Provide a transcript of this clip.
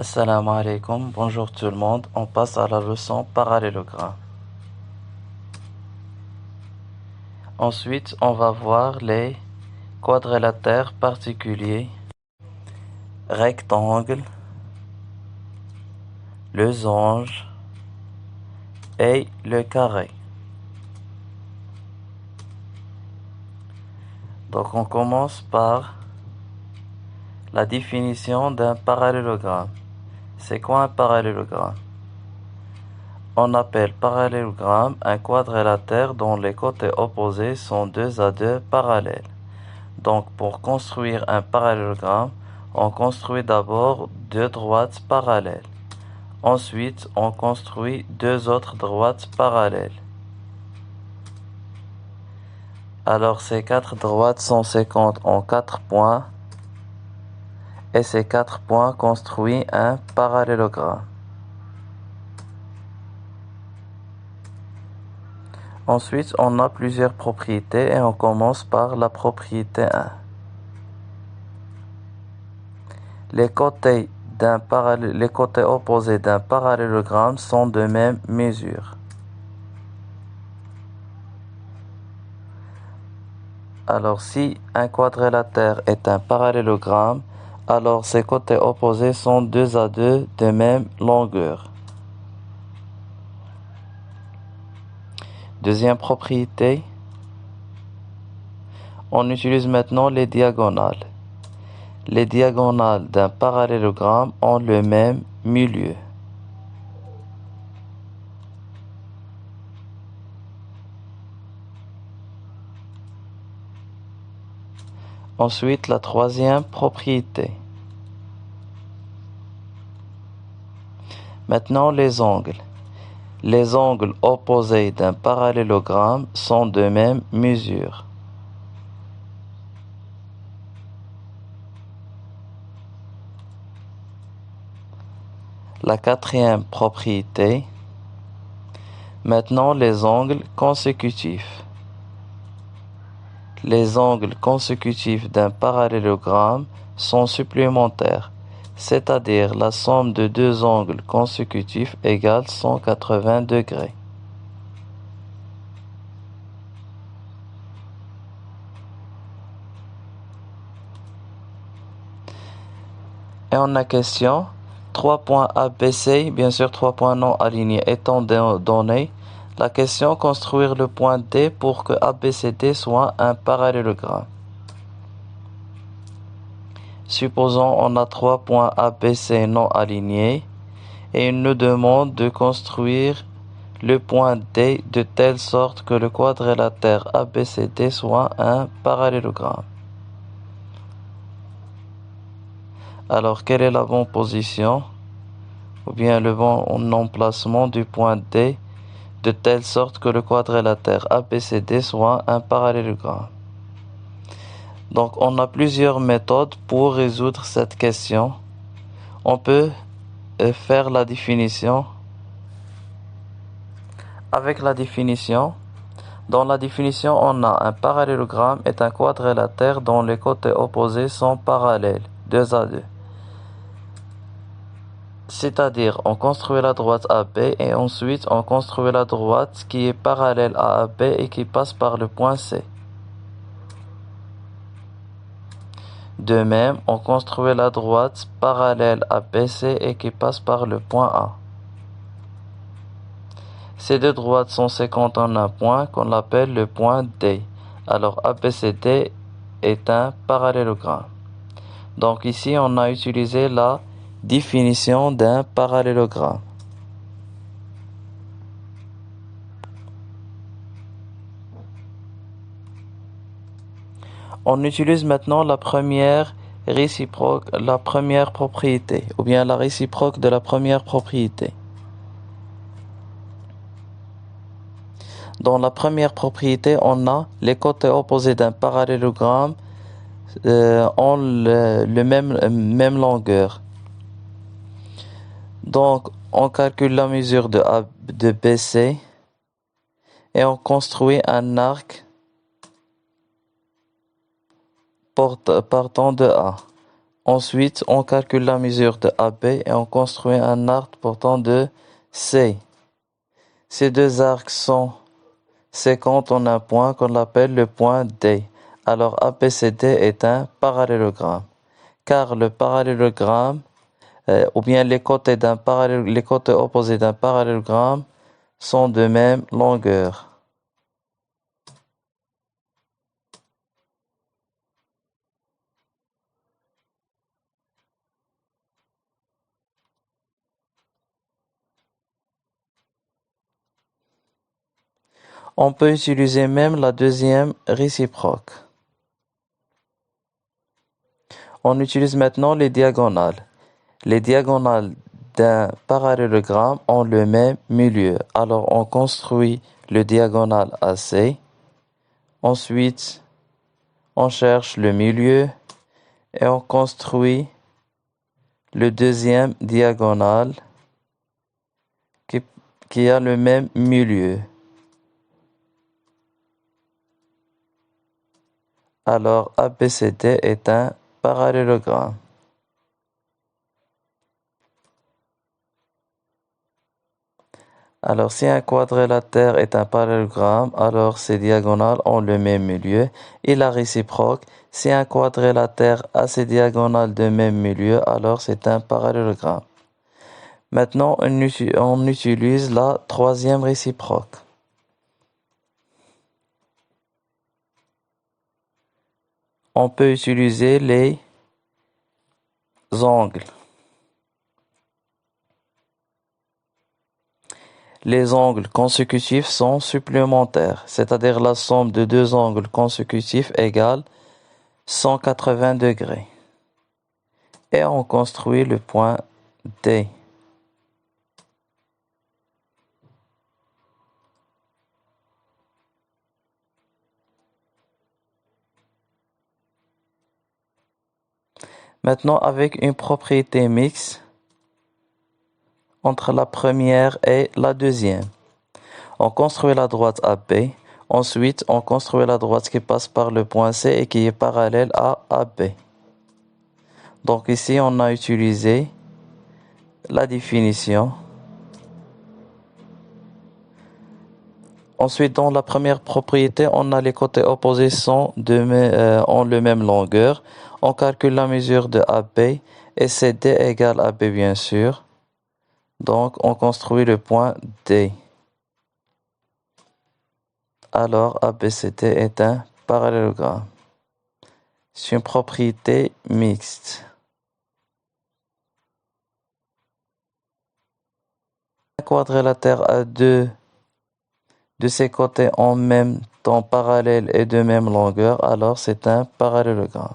Assalamu alaikum, bonjour tout le monde, on passe à la leçon parallélogramme. Ensuite, on va voir les quadrilatères particuliers, rectangles, losange et le carré. Donc on commence par la définition d'un parallélogramme. C'est quoi un parallélogramme? On appelle parallélogramme un quadrilatère dont les côtés opposés sont 2 à 2 parallèles. Donc pour construire un parallélogramme, on construit d'abord 2 droites parallèles. Ensuite, on construit 2 autres droites parallèles. Alors ces 4 droites sont séquentes en 4 points et ces 4 points construisent un parallélogramme. Ensuite, on a plusieurs propriétés et on commence par la propriété 1. Les côtés opposés d'un parallélogramme sont de même mesure. Alors si un quadrilatère est un parallélogramme, alors ses côtés opposés sont 2 à 2 de même longueur. Deuxième propriété, on utilise maintenant les diagonales. Les diagonales d'un parallélogramme ont le même milieu. Ensuite, la troisième propriété. Maintenant, les angles. Les angles opposés d'un parallélogramme sont de même mesure. La quatrième propriété. Maintenant, les angles consécutifs. Les angles consécutifs d'un parallélogramme sont supplémentaires, c'est-à-dire la somme de 2 angles consécutifs égale 180 degrés. Et on a question, 3 points ABC, bien sûr 3 points non alignés étant donnés, la question construire le point D pour que ABCD soit un parallélogramme. Supposons on a 3 points ABC non alignés et il nous demande de construire le point D de telle sorte que le quadrilatère ABCD soit un parallélogramme. Alors, quelle est la bonne position ou bien le bon emplacement du point D de telle sorte que le quadrilatère ABCD soit un parallélogramme? Donc, on a plusieurs méthodes pour résoudre cette question. On peut faire la définition. Avec la définition, dans la définition, on a un parallélogramme est un quadrilatère dont les côtés opposés sont parallèles, 2 à 2. C'est-à-dire, on construit la droite AB et ensuite on construit la droite qui est parallèle à AB et qui passe par le point C. De même, on construit la droite parallèle à BC et qui passe par le point A. Ces deux droites sont séquentes en un point qu'on appelle le point D. Alors ABCD est un parallélogramme. Donc ici, on a utilisé la définition d'un parallélogramme. On utilise maintenant la première propriété, ou bien la réciproque de la première propriété. Dans la première propriété, on a les côtés opposés d'un parallélogramme ont le même longueur. Donc, on calcule la mesure de BC et on construit un arc partant de A. Ensuite, on calcule la mesure de AB et on construit un arc portant de C. Ces deux arcs sont séquents en un point qu'on appelle le point D. Alors ABCD est un parallélogramme. Car le parallélogramme, ou bien les côtés opposés d'un parallélogramme sont de même longueur. On peut utiliser même la deuxième réciproque. On utilise maintenant les diagonales. Les diagonales d'un parallélogramme ont le même milieu. Alors on construit le diagonale AC. Ensuite, on cherche le milieu et on construit le deuxième diagonale qui a le même milieu. Alors ABCD est un parallélogramme. Alors si un quadrilatère est un parallélogramme, alors ses diagonales ont le même milieu. Et la réciproque, si un quadrilatère a ses diagonales de même milieu, alors c'est un parallélogramme. Maintenant, on utilise la troisième réciproque. On peut utiliser les angles. Les angles consécutifs sont supplémentaires, c'est-à-dire la somme de deux angles consécutifs égale 180 degrés. Et on construit le point D. Maintenant, avec une propriété mixte entre la première et la deuxième. On construit la droite AB. Ensuite, on construit la droite qui passe par le point C et qui est parallèle à AB. Donc ici, on a utilisé la définition. Ensuite, dans la première propriété, on a les côtés opposés ont le même longueur. On calcule la mesure de AB et CD égale AB bien sûr. Donc, on construit le point D. Alors, ABCD est un parallélogramme. C'est une propriété mixte. Un quadrilatère a deux de ses côtés en même temps parallèles et de même longueur, alors c'est un parallélogramme.